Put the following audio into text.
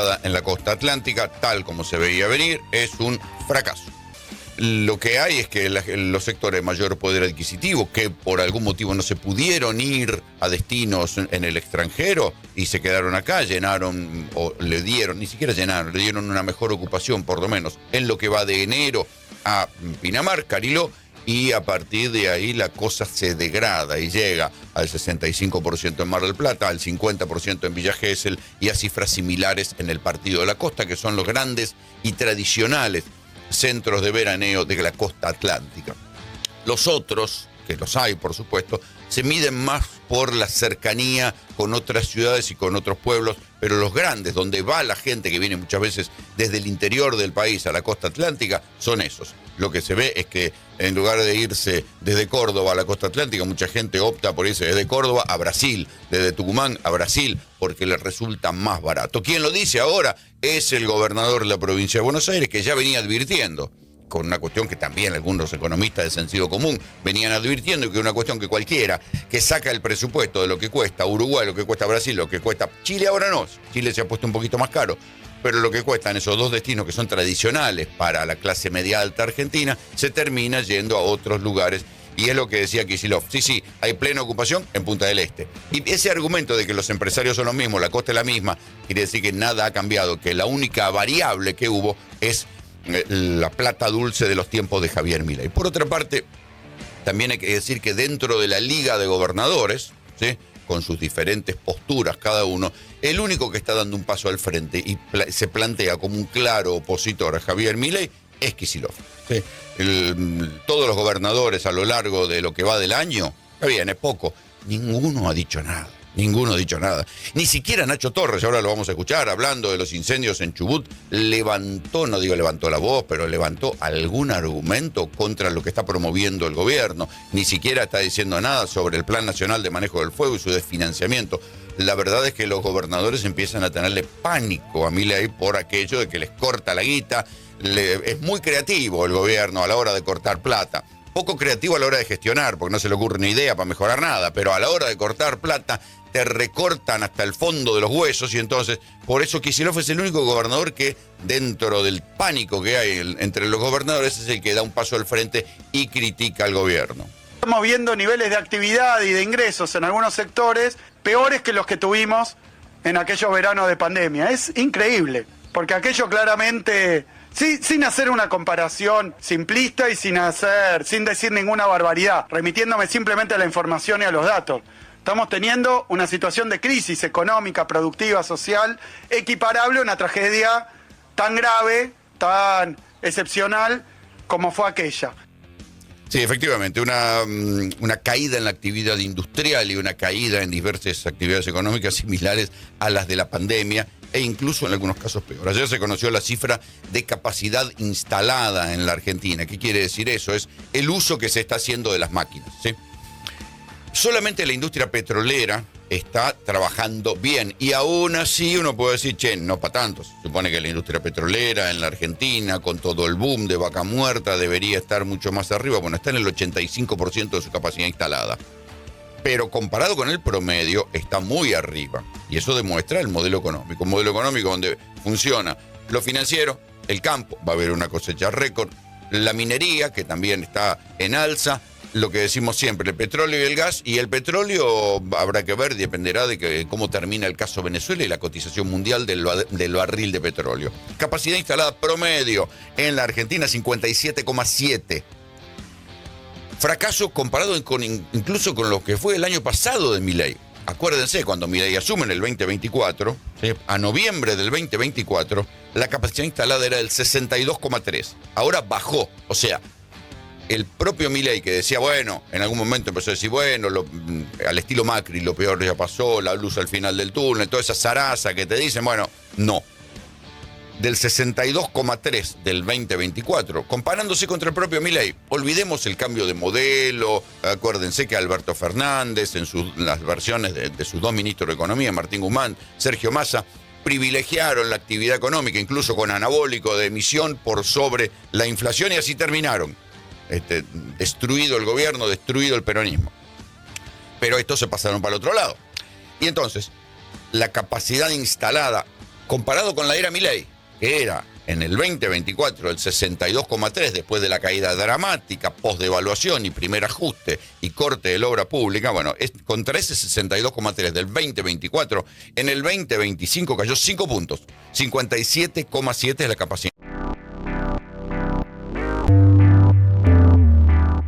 instalada en la costa atlántica, tal como se veía venir, es un fracaso. Lo que hay es que los sectores de mayor poder adquisitivo, que por algún motivo no se pudieron ir a destinos en el extranjero y se quedaron acá, llenaron, o le dieron, ni siquiera llenaron, le dieron una mejor ocupación, por lo menos, en lo que va de enero a Pinamar, Cariló, y a partir de ahí la cosa se degrada y llega al 65% en Mar del Plata, al 50% en Villa Gesell y a cifras similares en el Partido de la Costa, que son los grandes y tradicionales centros de veraneo de la costa atlántica. Los otros, que los hay por supuesto, se miden más por la cercanía con otras ciudades y con otros pueblos, pero los grandes, donde va la gente que viene muchas veces desde el interior del país a la costa atlántica, son esos. Lo que se ve es que en lugar de irse desde Córdoba a la costa atlántica, mucha gente opta por irse desde Córdoba a Brasil, desde Tucumán a Brasil, porque les resulta más barato. Quien lo dice ahora es el gobernador de la provincia de Buenos Aires, que ya venía advirtiendo, con una cuestión que también algunos economistas de sentido común venían advirtiendo, y que es una cuestión que cualquiera que saca el presupuesto de lo que cuesta Uruguay, lo que cuesta Brasil, lo que cuesta Chile, ahora no, Chile se ha puesto un poquito más caro, pero lo que cuestan esos dos destinos que son tradicionales para la clase media alta argentina, se termina yendo a otros lugares. Y es lo que decía Kicillof. Sí, hay plena ocupación en Punta del Este. Y ese argumento de que los empresarios son los mismos, la costa es la misma, quiere decir que nada ha cambiado, que la única variable que hubo es la plata dulce de los tiempos de Javier Milei. Por otra parte, también hay que decir que dentro de la Liga de Gobernadores, ¿sí?, con sus diferentes posturas cada uno, el único que está dando un paso al frente y se plantea como un claro opositor a Javier Milei es Kicillof. ¿Sí? Todos los gobernadores a lo largo de lo que va del año, está bien, es poco, ninguno ha dicho nada. Ninguno ha dicho nada. Ni siquiera Nacho Torres, ahora lo vamos a escuchar, hablando de los incendios en Chubut, levantó, no digo levantó la voz, pero levantó algún argumento contra lo que está promoviendo el gobierno. Ni siquiera está diciendo nada sobre el Plan Nacional de Manejo del Fuego y su desfinanciamiento. La verdad es que los gobernadores empiezan a tenerle pánico a Milei por aquello de que les corta la guita. Es muy creativo el gobierno a la hora de cortar plata. Poco creativo a la hora de gestionar, porque no se le ocurre una idea para mejorar nada, pero a la hora de cortar plata te recortan hasta el fondo de los huesos, y entonces por eso Kicillof es el único gobernador que, dentro del pánico que hay entre los gobernadores, es el que da un paso al frente y critica al gobierno. Estamos viendo niveles de actividad y de ingresos en algunos sectores peores que los que tuvimos en aquellos veranos de pandemia. Es increíble, porque aquello claramente, sin hacer una comparación simplista y sin decir ninguna barbaridad, remitiéndome simplemente a la información y a los datos, estamos teniendo una situación de crisis económica, productiva, social, equiparable a una tragedia tan grave, tan excepcional como fue aquella. Sí, efectivamente, una caída en la actividad industrial y una caída en diversas actividades económicas similares a las de la pandemia, e incluso en algunos casos peor. Ayer se conoció la cifra de capacidad instalada en la Argentina. ¿Qué quiere decir eso? Es el uso que se está haciendo de las máquinas, ¿sí? Solamente la industria petrolera está trabajando bien, y aún así uno puede decir, no para tanto. Se supone que la industria petrolera en la Argentina, con todo el boom de Vaca Muerta, debería estar mucho más arriba. Bueno, está en el 85% de su capacidad instalada. Pero comparado con el promedio, está muy arriba. Y eso demuestra el modelo económico. Un modelo económico donde funciona lo financiero, el campo, va a haber una cosecha récord, la minería, que también está en alza, lo que decimos siempre, el petróleo y el gas. Y el petróleo habrá que ver, dependerá de cómo termina el caso Venezuela y la cotización mundial del barril de petróleo. Capacidad instalada promedio en la Argentina, 57,7. Fracaso comparado incluso con lo que fue el año pasado de Milei. Acuérdense, cuando Milei asume en el 2024, ¿sí?, a noviembre del 2024, la capacidad instalada era del 62,3. Ahora bajó, o sea, el propio Milei, que decía, bueno, en algún momento empezó a decir, bueno, al estilo Macri, lo peor ya pasó, la luz al final del túnel, toda esa zaraza que te dicen, bueno, no. Del 62,3 del 2024, comparándose contra el propio Milei. Olvidemos el cambio de modelo. Acuérdense que Alberto Fernández, en las versiones de sus dos ministros de Economía, Martín Guzmán, Sergio Massa, privilegiaron la actividad económica, incluso con anabólico de emisión, por sobre la inflación, y así terminaron. Destruido el gobierno, destruido el peronismo. Pero estos se pasaron para el otro lado. Y entonces, la capacidad instalada Comparado con la era Milei, que era en el 2024 el 62,3 después de la caída dramática, post-devaluación y primer ajuste y corte de la obra pública, bueno, contra ese 62,3 del 2024, en el 2025 cayó 5 puntos, 57,7 es la capacidad.